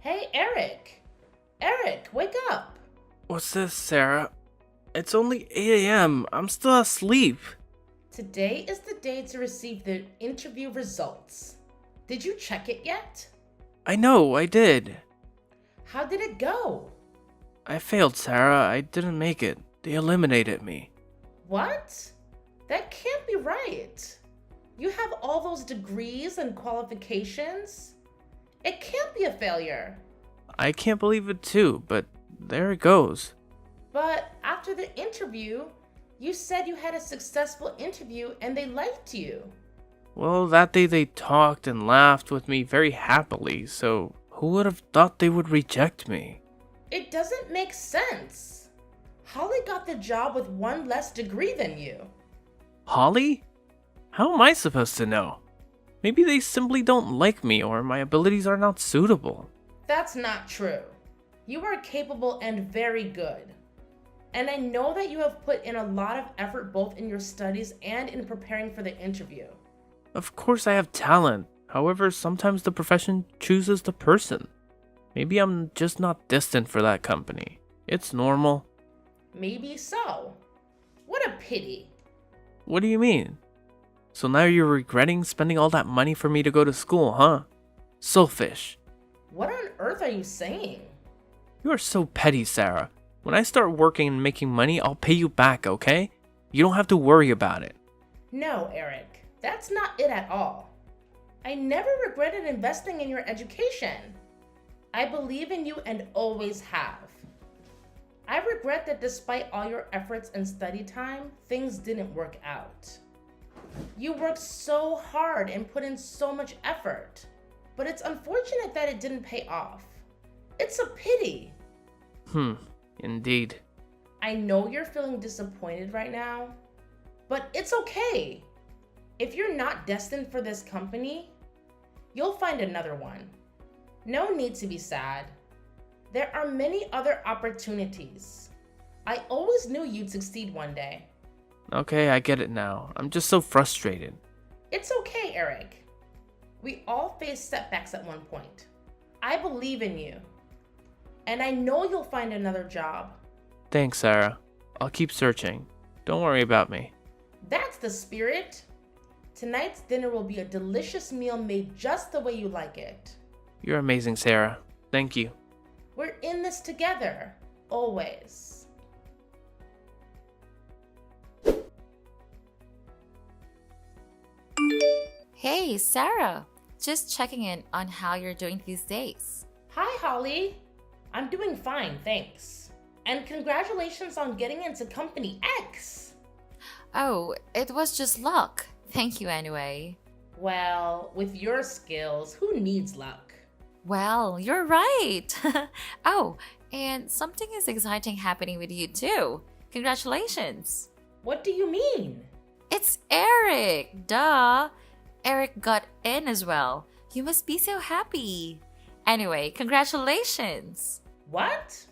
Hey, Eric! Eric, wake up! What's this, Sarah? It's only 8 a.m. I'm still asleep. Today is the day to receive the interview results. Did you check it yet? I know, I did. How did it go? I failed, Sarah. I didn't make it. They eliminated me. What? That can't be right. You have all those degrees and qualifications. It can't be a failure. I can't believe it too, but there it goes. But after the interview, you said you had a successful interview and they liked you. Well, that day they talked and laughed with me very happily, so who would have thought they would reject me? It doesn't make sense. Holly got the job with one less degree than you. Holly? How am I supposed to know? Maybe they simply don't like me or my abilities are not suitable. That's not true. You are capable and very good. And I know that you have put in a lot of effort both in your studies and in preparing for the interview. Of course I have talent. However, sometimes the profession chooses the person. Maybe I'm just not destined for that company. It's normal. Maybe so. What a pity. What do you mean? So now you're regretting spending all that money for me to go to school, huh? Selfish. What on earth are you saying? You are so petty, Sarah. When I start working and making money, I'll pay you back, okay? You don't have to worry about it. No, Eric. That's not it at all. I never regretted investing in your education. I believe in you and always have. I regret that despite all your efforts and study time, things didn't work out. You worked so hard and put in so much effort, but it's unfortunate that it didn't pay off. It's a pity. Indeed. I know you're feeling disappointed right now, but it's okay. If you're not destined for this company, you'll find another one. No need to be sad. There are many other opportunities. I always knew you'd succeed one day. Okay, I get it now. I'm just so frustrated. It's okay, Eric. We all face setbacks at one point. I believe in you. And I know you'll find another job. Thanks, Sarah. I'll keep searching. Don't worry about me. That's the spirit. Tonight's dinner will be a delicious meal made just the way you like it. You're amazing, Sarah. Thank you. We're in this together, always. Hey, Sarah. Just checking in on how you're doing these days. Hi, Holly. I'm doing fine, thanks. And congratulations on getting into Company X. Oh, it was just luck. Thank you anyway. Well, with your skills, who needs luck? Well, you're right. Oh, and something is exciting happening with you too. Congratulations. What do you mean? It's Eric. Duh. Eric got in as well. You must be so happy. Anyway, congratulations. What?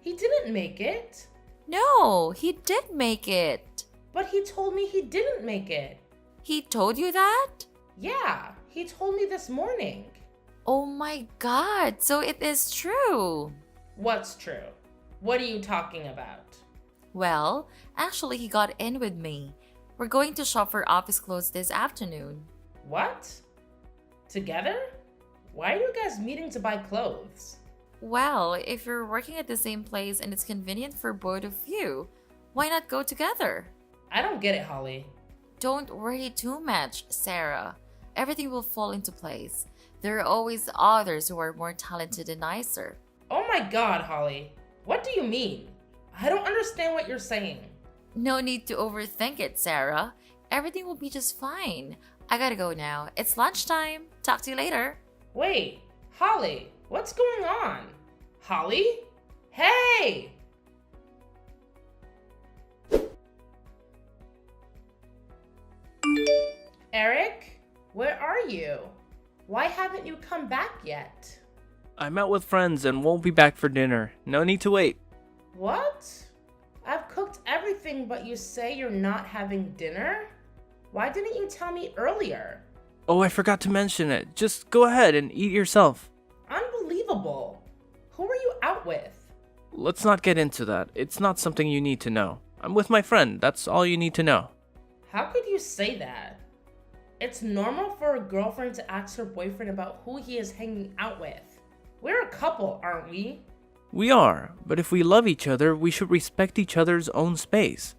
He didn't make it. No, he did make it. But he told me he didn't make it. He told you that? Yeah, he told me this morning. Oh my god, so it is true. What's true? What are you talking about? Well, actually, he got in with me. We're going to shop for office clothes this afternoon. What? Together? Why are you guys meeting to buy clothes? Well, if you're working at the same place and it's convenient for both of you, why not go together? I don't get it, Holly. Don't worry too much, Sarah. Everything will fall into place. There are always others who are more talented and nicer. Oh my god, Holly. What do you mean? I don't understand what you're saying. No need to overthink it, Sarah. Everything will be just fine. I gotta go now. It's lunchtime. Talk to you later. Wait, Holly, what's going on? Holly? Hey! Eric, where are you? Why haven't you come back yet? I'm out with friends and won't be back for dinner. No need to wait. What? I've cooked everything, but you say you're not having dinner? Why didn't you tell me earlier? Oh, I forgot to mention it. Just go ahead and eat yourself. Unbelievable. out with? Let's not get into that. It's not something you need to know. I'm with my friend. That's all you need to know. How could you say that? It's normal for a girlfriend to ask her boyfriend about who he is hanging out with. We're a couple, aren't we? We are, but if we love each other, we should respect each other's own space.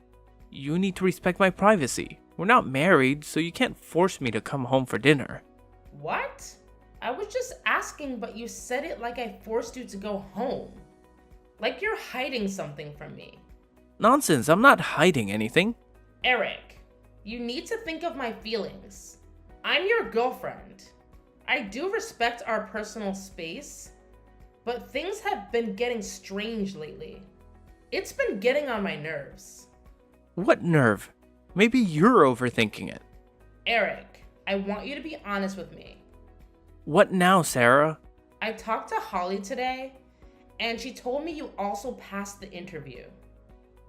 You need to respect my privacy. We're not married, so you can't force me to come home for dinner. What? I was just asking, but you said it like I forced you to go home. Like you're hiding something from me. Nonsense, I'm not hiding anything. Eric, you need to think of my feelings. I'm your girlfriend. I do respect our personal space, but things have been getting strange lately. It's been getting on my nerves. What nerve? Maybe you're overthinking it. Eric, I want you to be honest with me. What now, Sarah? I talked to Holly today, and she told me you also passed the interview.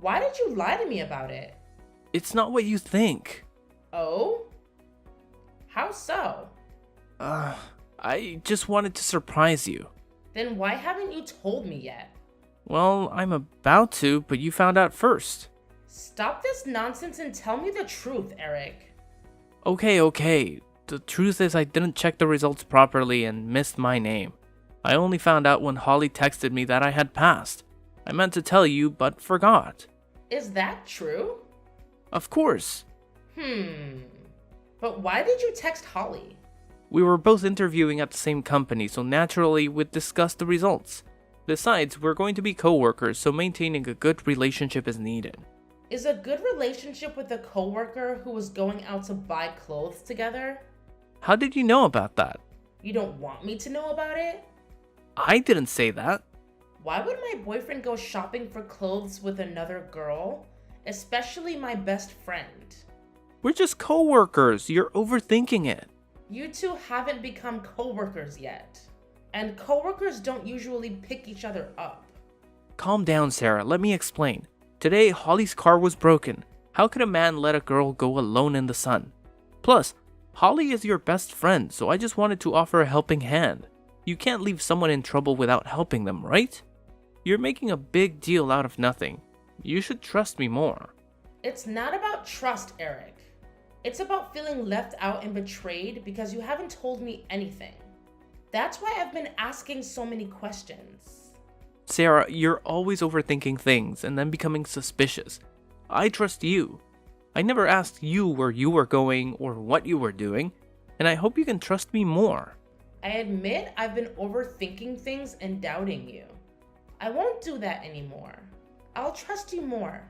Why did you lie to me about it? It's not what you think. Oh? How so? I just wanted to surprise you. Then why haven't you told me yet? Well, I'm about to, but you found out first. Stop this nonsense and tell me the truth, Eric. Okay. The truth is I didn't check the results properly and missed my name. I only found out when Holly texted me that I had passed. I meant to tell you, but forgot. Is that true? Of course. But why did you text Holly? We were both interviewing at the same company, so naturally we'd discuss the results. Besides, we're going to be co-workers, so maintaining a good relationship is needed. Is a good relationship with a coworker who was going out to buy clothes together? How did you know about that? You don't want me to know about it? I didn't say that. Why would my boyfriend go shopping for clothes with another girl? Especially my best friend. We're just co-workers. You're overthinking it. You two haven't become coworkers yet. And coworkers don't usually pick each other up. Calm down, Sarah. Let me explain. Today, Holly's car was broken. How could a man let a girl go alone in the sun? Plus, Holly is your best friend, so I just wanted to offer a helping hand. You can't leave someone in trouble without helping them, right? You're making a big deal out of nothing. You should trust me more. It's not about trust, Eric. It's about feeling left out and betrayed because you haven't told me anything. That's why I've been asking so many questions. Sarah, you're always overthinking things and then becoming suspicious. I trust you. I never asked you where you were going or what you were doing, and I hope you can trust me more. I admit I've been overthinking things and doubting you. I won't do that anymore. I'll trust you more.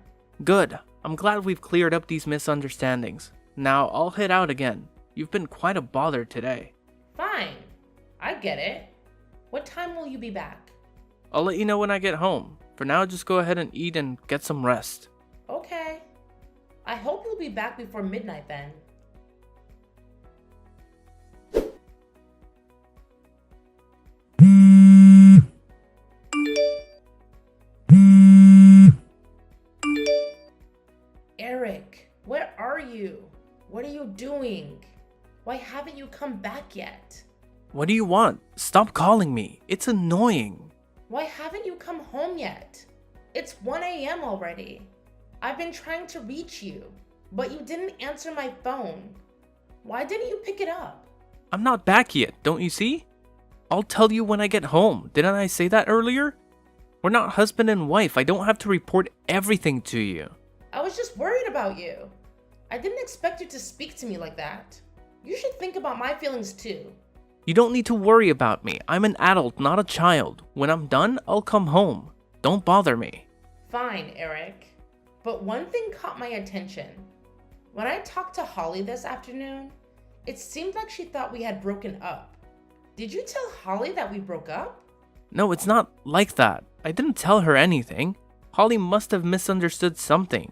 Good. I'm glad we've cleared up these misunderstandings. Now I'll head out again. You've been quite a bother today. Fine. I get it. What time will you be back? I'll let you know when I get home. For now, just go ahead and eat and get some rest. Okay. I hope you'll be back before midnight then. Eric, where are you? What are you doing? Why haven't you come back yet? What do you want? Stop calling me. It's annoying. Why haven't you come home yet? It's 1 a.m. already. I've been trying to reach you, but you didn't answer my phone. Why didn't you pick it up? I'm not back yet, don't you see? I'll tell you when I get home. Didn't I say that earlier? We're not husband and wife. I don't have to report everything to you. I was just worried about you. I didn't expect you to speak to me like that. You should think about my feelings too. You don't need to worry about me. I'm an adult, not a child. When I'm done, I'll come home. Don't bother me. Fine, Eric. But one thing caught my attention. When I talked to Holly this afternoon, it seemed like she thought we had broken up. Did you tell Holly that we broke up? No, it's not like that. I didn't tell her anything. Holly must have misunderstood something.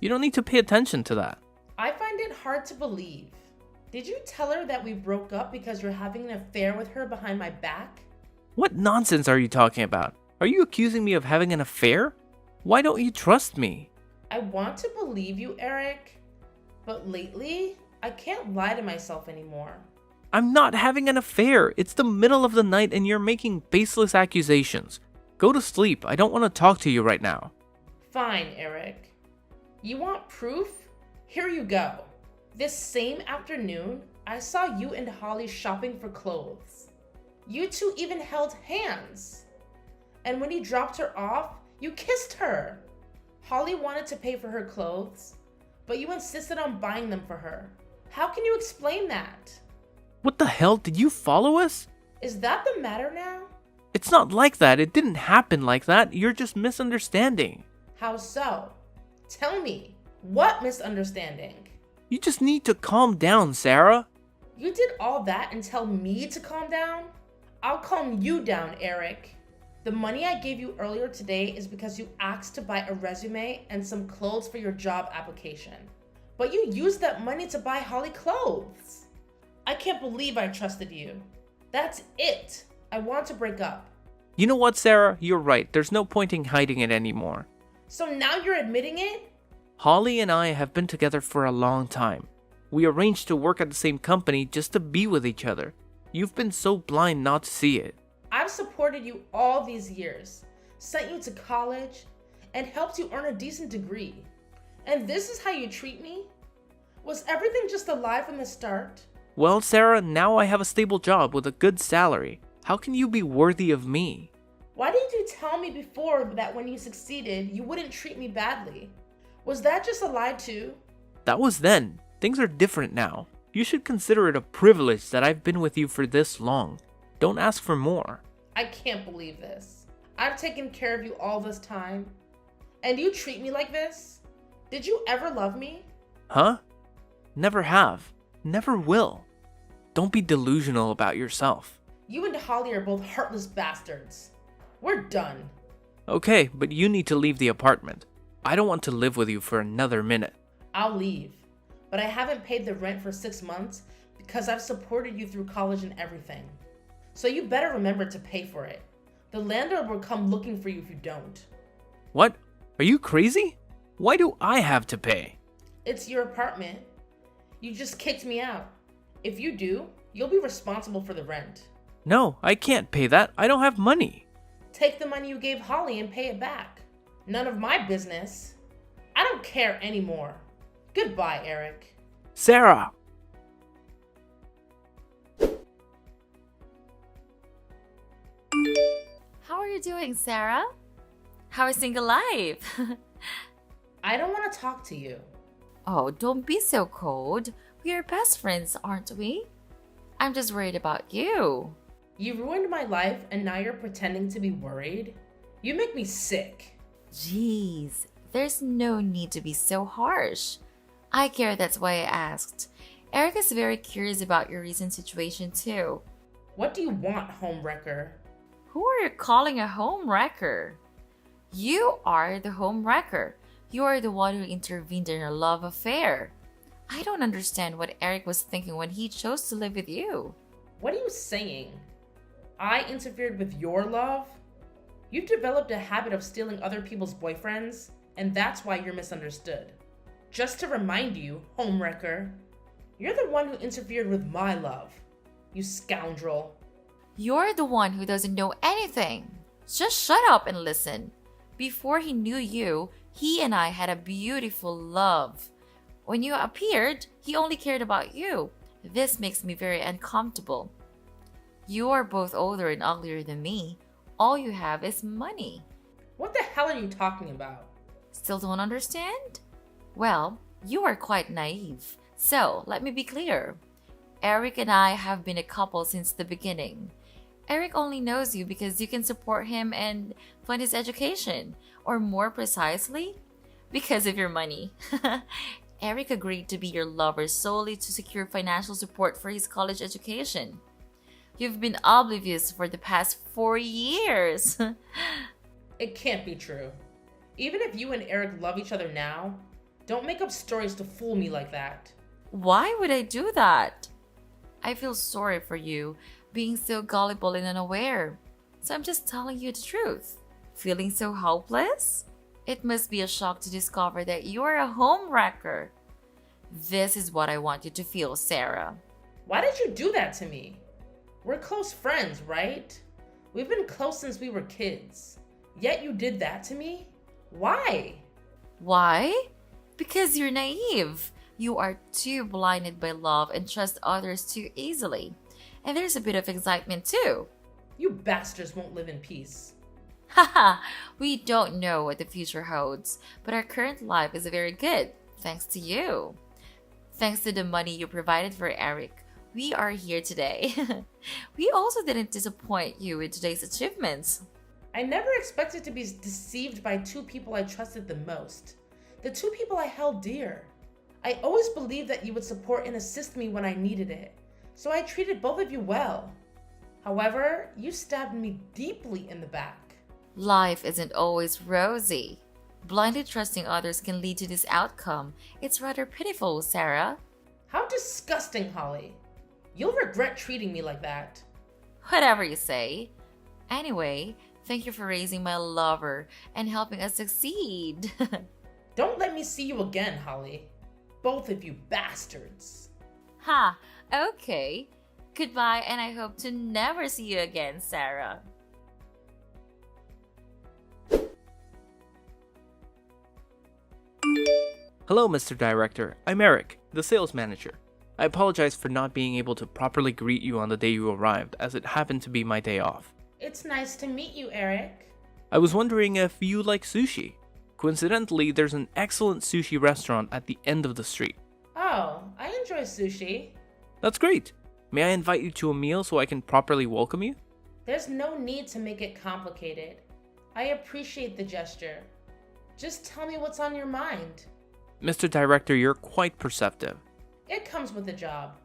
You don't need to pay attention to that. I find it hard to believe. Did you tell her that we broke up because you're having an affair with her behind my back? What nonsense are you talking about? Are you accusing me of having an affair? Why don't you trust me? I want to believe you, Eric. But lately, I can't lie to myself anymore. I'm not having an affair. It's the middle of the night and you're making baseless accusations. Go to sleep. I don't want to talk to you right now. Fine, Eric. You want proof? Here you go. This same afternoon, I saw you and Holly shopping for clothes. You two even held hands. And when you dropped her off, you kissed her. Holly wanted to pay for her clothes, but you insisted on buying them for her. How can you explain that? What the hell? Did you follow us? Is that the matter now? It's not like that. It didn't happen like that. You're just misunderstanding. How so? Tell me, what misunderstanding? You just need to calm down, Sarah. You did all that and tell me to calm down? I'll calm you down, Eric. The money I gave you earlier today is because you asked to buy a resume and some clothes for your job application. But you used that money to buy Holly clothes. I can't believe I trusted you. That's it. I want to break up. You know what, Sarah? You're right. There's no point in hiding it anymore. So now you're admitting it? Holly and I have been together for a long time. We arranged to work at the same company just to be with each other. You've been so blind not to see it. I've supported you all these years, sent you to college, and helped you earn a decent degree. And this is how you treat me? Was everything just a lie from the start? Well, Sarah, now I have a stable job with a good salary. How can you be worthy of me? Why didn't you tell me before that when you succeeded, you wouldn't treat me badly? Was that just a lie too? That was then. Things are different now. You should consider it a privilege that I've been with you for this long. Don't ask for more. I can't believe this. I've taken care of you all this time, and you treat me like this? Did you ever love me? Huh? Never have. Never will. Don't be delusional about yourself. You and Holly are both heartless bastards. We're done. Okay, but you need to leave the apartment. I don't want to live with you for another minute. I'll leave, but I haven't paid the rent for 6 months because I've supported you through college and everything. So you better remember to pay for it. The landlord will come looking for you if you don't. What? Are you crazy? Why do I have to pay? It's your apartment. You just kicked me out. If you do, you'll be responsible for the rent. No, I can't pay that. I don't have money. Take the money you gave Holly and pay it back. None of my business. I don't care anymore. Goodbye, Eric. Sarah! How are you doing, Sarah? How is single life? I don't want to talk to you. Oh, don't be so cold. We are best friends, aren't we? I'm just worried about you. You ruined my life and now you're pretending to be worried? You make me sick. Jeez, there's no need to be so harsh. I care, that's why I asked. Eric is very curious about your recent situation too. What do you want, homewrecker? Who are you calling a home wrecker? You are the home wrecker. You are the one who intervened in your love affair. I don't understand what Eric was thinking when he chose to live with you. What are you saying? I interfered with your love? You've developed a habit of stealing other people's boyfriends, and that's why you're misunderstood. Just to remind you, homewrecker, you're the one who interfered with my love. You scoundrel. You're the one who doesn't know anything. Just shut up and listen. Before he knew you, he and I had a beautiful love. When you appeared, he only cared about you. This makes me very uncomfortable. You are both older and uglier than me. All you have is money. What the hell are you talking about? Still don't understand? Well, you are quite naive. So, let me be clear. Eric and I have been a couple since the beginning. Eric only knows you because you can support him and fund his education. Or more precisely, because of your money. Eric agreed to be your lover solely to secure financial support for his college education. You've been oblivious for the past 4 years. It can't be true. Even if you and Eric love each other now, don't make up stories to fool me like that. Why would I do that? I feel sorry for you being so gullible and unaware. So I'm just telling you the truth. Feeling so hopeless? It must be a shock to discover that you're a home wrecker. This is what I want you to feel, Sarah. Why did you do that to me? We're close friends, right? We've been close since we were kids. Yet you did that to me? Why? Why? Because you're naive. You are too blinded by love and trust others too easily. And there's a bit of excitement too. You bastards won't live in peace. Haha, we don't know what the future holds, but our current life is very good, thanks to you. Thanks to the money you provided for Eric, we are here today. We also didn't disappoint you with today's achievements. I never expected to be deceived by two people I trusted the most. The two people I held dear. I always believed that you would support and assist me when I needed it, so I treated both of you well. However, you stabbed me deeply in the back. Life isn't always rosy. Blindly trusting others can lead to this outcome. It's rather pitiful, Sarah. How disgusting, Holly. You'll regret treating me like that. Whatever you say. Anyway, thank you for raising my lover and helping us succeed. Don't let me see you again, Holly. Both of you bastards. Ha, okay. Goodbye, and I hope to never see you again, Sarah. Hello, Mr. Director. I'm Eric, the sales manager. I apologize for not being able to properly greet you on the day you arrived, as it happened to be my day off. It's nice to meet you, Eric. I was wondering if you like sushi. Coincidentally, there's an excellent sushi restaurant at the end of the street. Oh, I enjoy sushi. That's great. May I invite you to a meal so I can properly welcome you? There's no need to make it complicated. I appreciate the gesture. Just tell me what's on your mind. Mr. Director, you're quite perceptive. It comes with the job.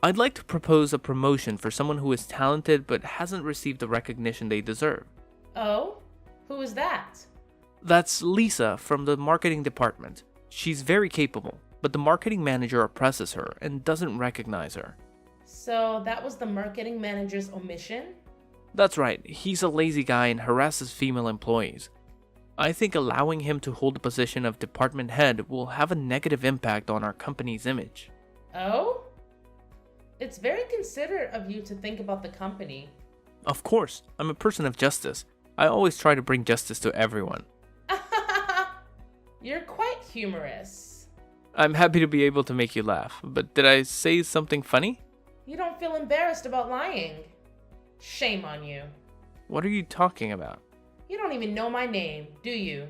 I'd like to propose a promotion for someone who is talented but hasn't received the recognition they deserve. Oh? Who is that? That's Lisa from the marketing department. She's very capable, but the marketing manager oppresses her and doesn't recognize her. So that was the marketing manager's omission? That's right, he's a lazy guy and harasses female employees. I think allowing him to hold the position of department head will have a negative impact on our company's image. Oh? It's very considerate of you to think about the company. Of course, I'm a person of justice. I always try to bring justice to everyone. You're quite humorous. I'm happy to be able to make you laugh, but did I say something funny? You don't feel embarrassed about lying. Shame on you. What are you talking about? You don't even know my name, do you?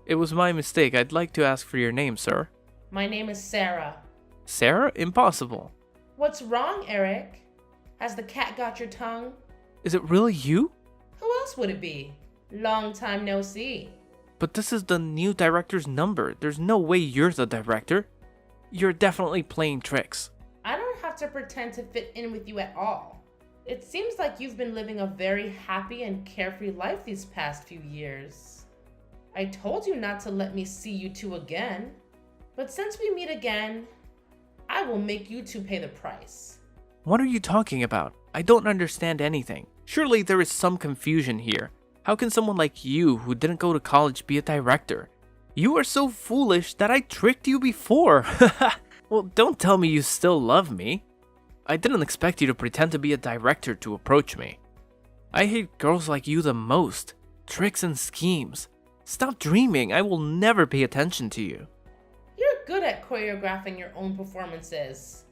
It was my mistake. I'd like to ask for your name, sir. My name is Sarah. Sarah? Impossible. What's wrong, Eric? Has the cat got your tongue? Is it really you? Who else would it be? Long time no see. But this is the new director's number. There's no way you're the director. You're definitely playing tricks. I don't have to pretend to fit in with you at all. It seems like you've been living a very happy and carefree life these past few years. I told you not to let me see you two again. But since we meet again, I will make you two pay the price. What are you talking about? I don't understand anything. Surely there is some confusion here. How can someone like you, who didn't go to college, be a director? You are so foolish that I tricked you before. Well, don't tell me you still love me. I didn't expect you to pretend to be a director to approach me. I hate girls like you the most. Tricks and schemes. Stop dreaming. I will never pay attention to you. You're good at choreographing your own performances.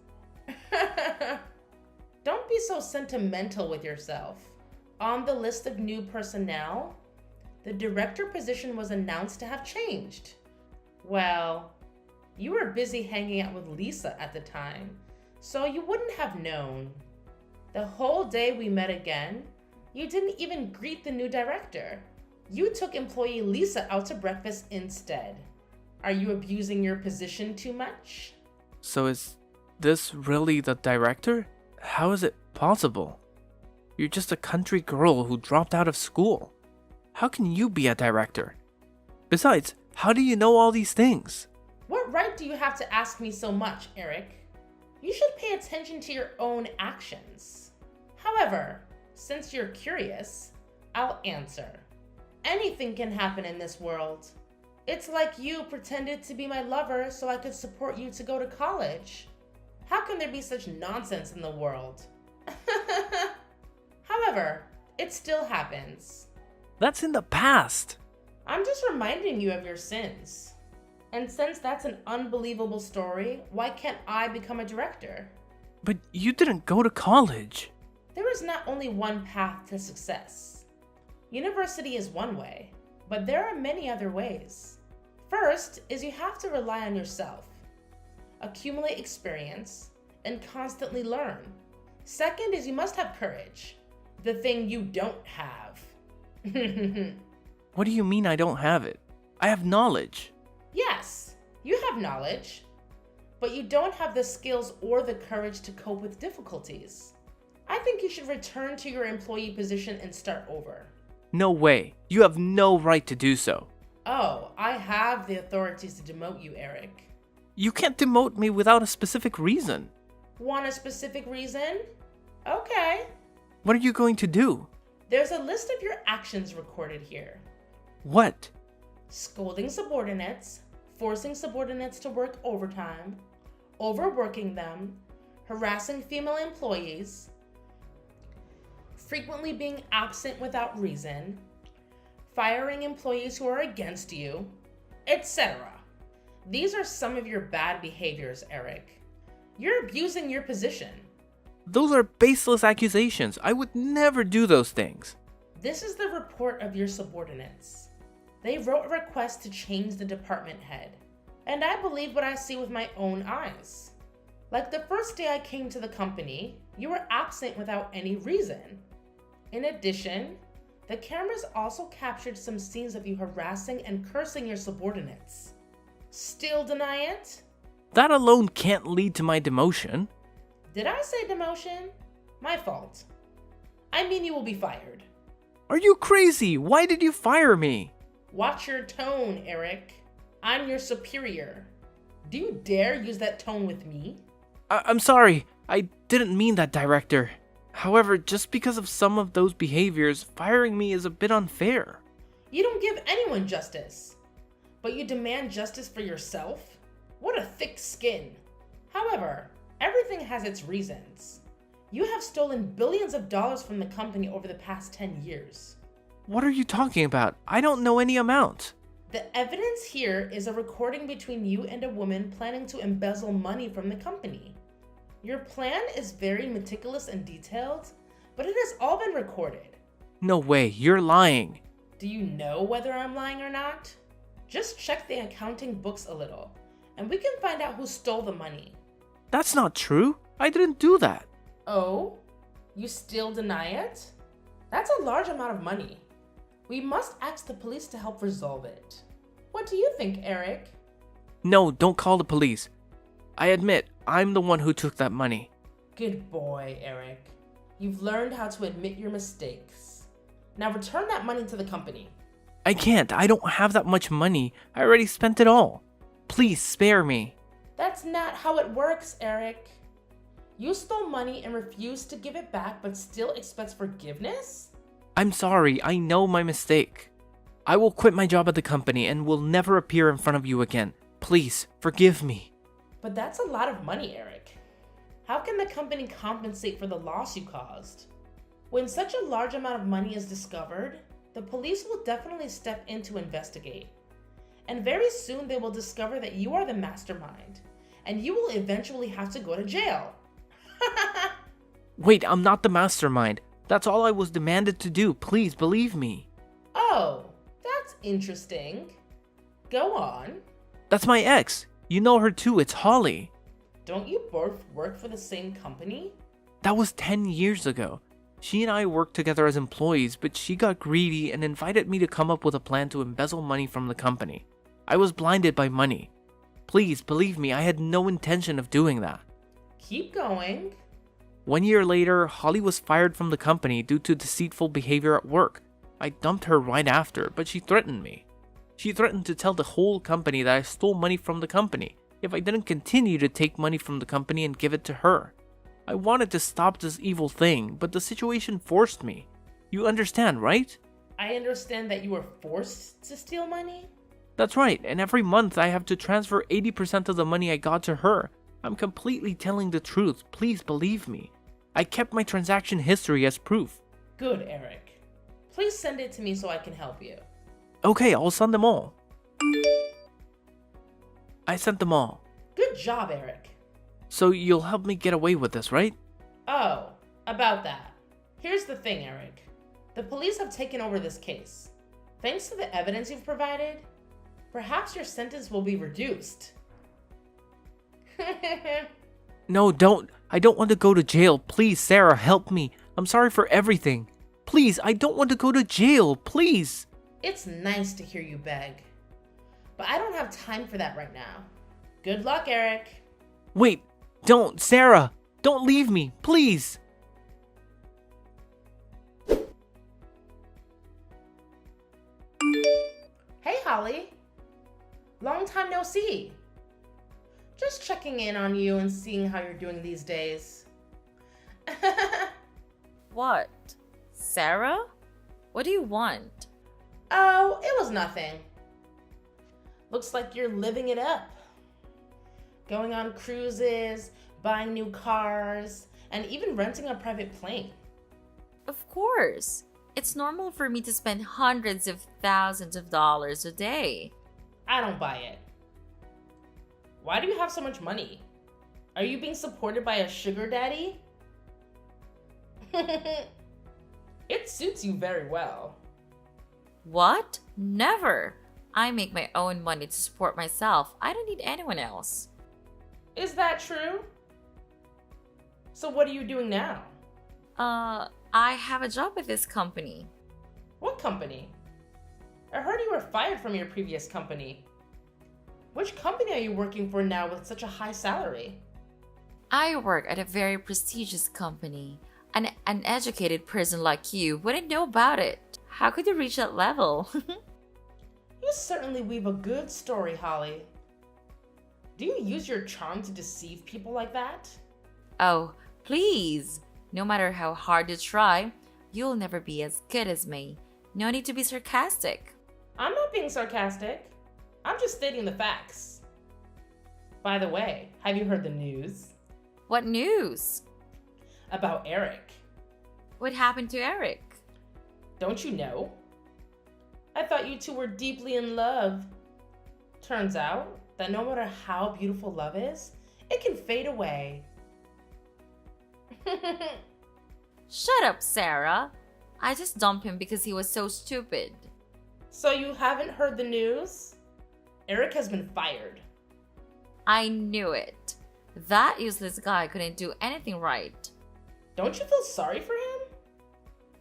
Don't be so sentimental with yourself. On the list of new personnel, the director position was announced to have changed. Well, you were busy hanging out with Lisa at the time, so you wouldn't have known. The whole day we met again, you didn't even greet the new director. You took employee Lisa out to breakfast instead. Are you abusing your position too much? So is this really the director? How is it possible? You're just a country girl who dropped out of school. How can you be a director? Besides, how do you know all these things? What right do you have to ask me so much, Eric? You should pay attention to your own actions. However, since you're curious, I'll answer. Anything can happen in this world. It's like you pretended to be my lover so I could support you to go to college. How can there be such nonsense in the world? However, it still happens. That's in the past. I'm just reminding you of your sins. And since that's an unbelievable story, why can't I become a director? But you didn't go to college. There is not only one path to success. University is one way, but there are many other ways. First is you have to rely on yourself, accumulate experience, and constantly learn. Second is you must have courage, the thing you don't have. What do you mean I don't have it? I have knowledge. Yes, you have knowledge, but you don't have the skills or the courage to cope with difficulties. I think you should return to your employee position and start over. No way. You have no right to do so. Oh, I have the authorities to demote you, Eric. You can't demote me without a specific reason. Want a specific reason? Okay. What are you going to do? There's a list of your actions recorded here. What? Scolding subordinates, forcing subordinates to work overtime, overworking them, harassing female employees, frequently being absent without reason, firing employees who are against you, etc. These are some of your bad behaviors, Eric. You're abusing your position. Those are baseless accusations. I would never do those things. This is the report of your subordinates. They wrote a request to change the department head, and I believe what I see with my own eyes. Like the first day I came to the company, you were absent without any reason. In addition, the cameras also captured some scenes of you harassing and cursing your subordinates. Still deny it? That alone can't lead to my demotion. Did I say demotion? My fault. I mean, you will be fired. Are you crazy? Why did you fire me? Watch your tone, Eric. I'm your superior. Do you dare use that tone with me? I'm sorry. I didn't mean that, Director. However, just because of some of those behaviors, firing me is a bit unfair. You don't give anyone justice, but you demand justice for yourself? What a thick skin. However, everything has its reasons. You have stolen billions of dollars from the company over the past 10 years. What are you talking about? I don't know any amount. The evidence here is a recording between you and a woman planning to embezzle money from the company. Your plan is very meticulous and detailed, but it has all been recorded. No way, you're lying. Do you know whether I'm lying or not? Just check the accounting books a little, and we can find out who stole the money. That's not true. I didn't do that. Oh? You still deny it? That's a large amount of money. We must ask the police to help resolve it. What do you think, Eric? No, don't call the police. I admit, I'm the one who took that money. Good boy, Eric. You've learned how to admit your mistakes. Now return that money to the company. I can't. I don't have that much money. I already spent it all. Please spare me. That's not how it works, Eric. You stole money and refused to give it back but still expects forgiveness? I'm sorry. I know my mistake. I will quit my job at the company and will never appear in front of you again. Please, forgive me. But that's a lot of money, Eric. How can the company compensate for the loss you caused? When such a large amount of money is discovered, the police will definitely step in to investigate. And very soon they will discover that you are the mastermind, and you will eventually have to go to jail. Wait, I'm not the mastermind. That's all I was demanded to do. Please believe me. Oh, that's interesting. Go on. That's my ex. You know her too. It's Holly. Don't you both work for the same company? That was 10 years ago. She and I worked together as employees, but she got greedy and invited me to come up with a plan to embezzle money from the company. I was blinded by money. Please believe me, I had no intention of doing that. Keep going. 1 year later, Holly was fired from the company due to deceitful behavior at work. I dumped her right after, but she threatened me. She threatened to tell the whole company that I stole money from the company if I didn't continue to take money from the company and give it to her. I wanted to stop this evil thing, but the situation forced me. You understand, right? I understand that you were forced to steal money? That's right, and every month I have to transfer 80% of the money I got to her. I'm completely telling the truth, please believe me. I kept my transaction history as proof. Good, Eric. Please send it to me so I can help you. Okay, I'll send them all. I sent them all. Good job, Eric. So you'll help me get away with this, right? Oh, about that. Here's the thing, Eric. The police have taken over this case. Thanks to the evidence you've provided, perhaps your sentence will be reduced. No, don't. I don't want to go to jail. Please, Sarah, help me. I'm sorry for everything. Please, I don't want to go to jail. Please. It's nice to hear you beg, but I don't have time for that right now. Good luck, Eric. Wait, don't, Sarah. Don't leave me, please. Hey, Holly. Long time no see. Just checking in on you and seeing how you're doing these days. What? Sarah? What do you want? Oh, it was nothing. Looks like you're living it up. Going on cruises, buying new cars, and even renting a private plane. Of course. It's normal for me to spend hundreds of thousands of dollars a day. I don't buy it. Why do you have so much money? Are you being supported by a sugar daddy? It suits you very well. What? Never. I make my own money to support myself. I don't need anyone else. Is that true? So what are you doing now? I have a job at this company. What company? I heard you were fired from your previous company. Which company are you working for now with such a high salary? I work at a very prestigious company. An uneducated person like you wouldn't know about it. How could you reach that level? You certainly weave a good story, Holly. Do you use your charm to deceive people like that? Oh, please. No matter how hard you try, you'll never be as good as me. No need to be sarcastic. I'm not being sarcastic. I'm just stating the facts. By the way, have you heard the news? What news? About Eric. What happened to Eric? Don't you know? I thought you two were deeply in love. Turns out that no matter how beautiful love is, it can fade away. Shut up, Sarah. I just dumped him because he was so stupid. So you haven't heard the news? Eric has been fired. I knew it. That useless guy couldn't do anything right. Don't you feel sorry for him?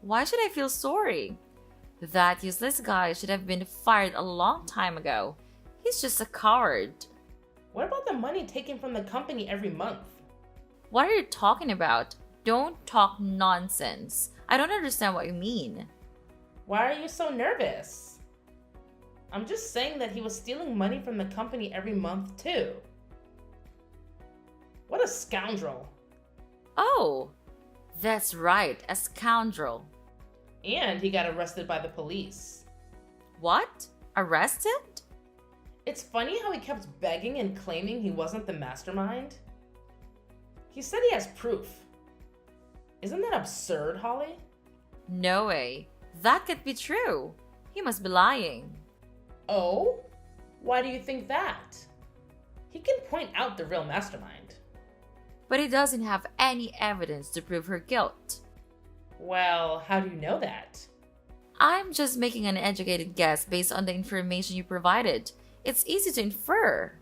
Why should I feel sorry? That useless guy should have been fired a long time ago. He's just a coward. What about the money taken from the company every month? What are you talking about? Don't talk nonsense. I don't understand what you mean. Why are you so nervous? I'm just saying that he was stealing money from the company every month too. What a scoundrel. Oh, that's right, a scoundrel. And he got arrested by the police. What? Arrested? It's funny how he kept begging and claiming he wasn't the mastermind. He said he has proof. Isn't that absurd, Holly? No way. That could be true. He must be lying. Oh? Why do you think that? He can point out the real mastermind. But he doesn't have any evidence to prove her guilt. Well, how do you know that? I'm just making an educated guess based on the information you provided. It's easy to infer.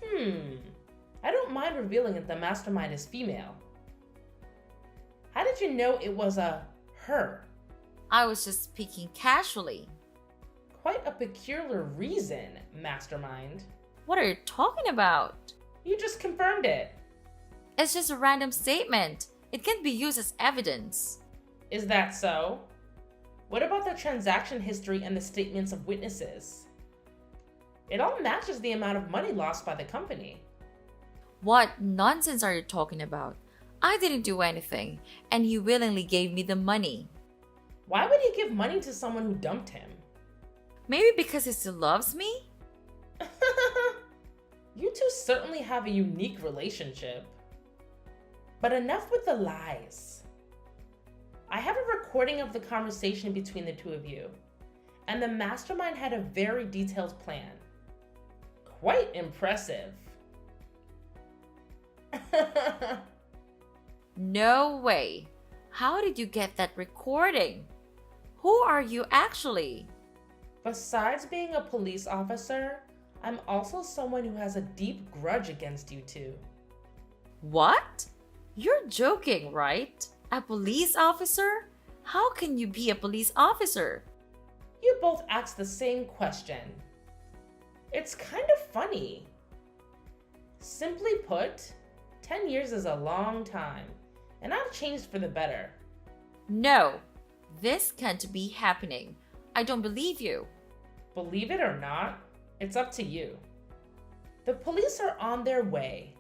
I don't mind revealing that the mastermind is female. How did you know it was a her? I was just speaking casually. Quite a peculiar reason, mastermind. What are you talking about? You just confirmed it. It's just a random statement. It can't be used as evidence. Is that so? What about the transaction history and the statements of witnesses? It all matches the amount of money lost by the company. What nonsense are you talking about? I didn't do anything, and he willingly gave me the money. Why would he give money to someone who dumped him? Maybe because he still loves me? You two certainly have a unique relationship. But enough with the lies. I have a recording of the conversation between the two of you, and the mastermind had a very detailed plan. Quite impressive. No way. How did you get that recording? Who are you actually? Besides being a police officer, I'm also someone who has a deep grudge against you two. What? You're joking, right? A police officer? How can you be a police officer? You both asked the same question. It's kind of funny. Simply put, 10 years is a long time, and I've changed for the better. No, this can't be happening. I don't believe you. Believe it or not, it's up to you. The police are on their way.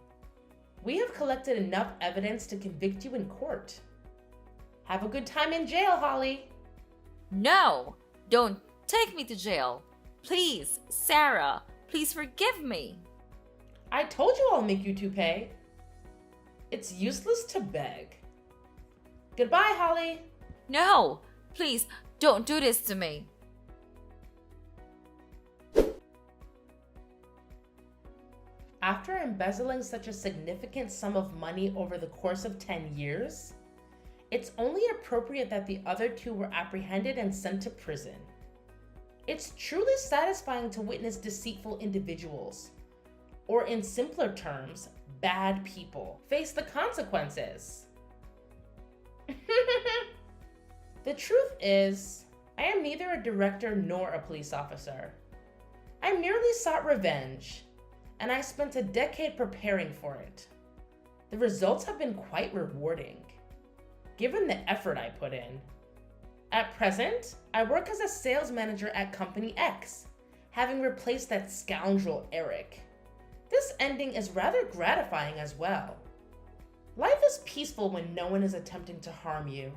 We have collected enough evidence to convict you in court. Have a good time in jail, Holly. No, don't take me to jail. Please, Sarah, please forgive me. I told you I'll make you two pay. It's useless to beg. Goodbye, Holly. No, please don't do this to me. After embezzling such a significant sum of money over the course of 10 years, it's only appropriate that the other two were apprehended and sent to prison. It's truly satisfying to witness deceitful individuals, or in simpler terms, bad people, face the consequences. The truth is, I am neither a director nor a police officer. I merely sought revenge, and I spent a decade preparing for it. The results have been quite rewarding, given the effort I put in. At present, I work as a sales manager at Company X, having replaced that scoundrel Eric. This ending is rather gratifying as well. Life is peaceful when no one is attempting to harm you.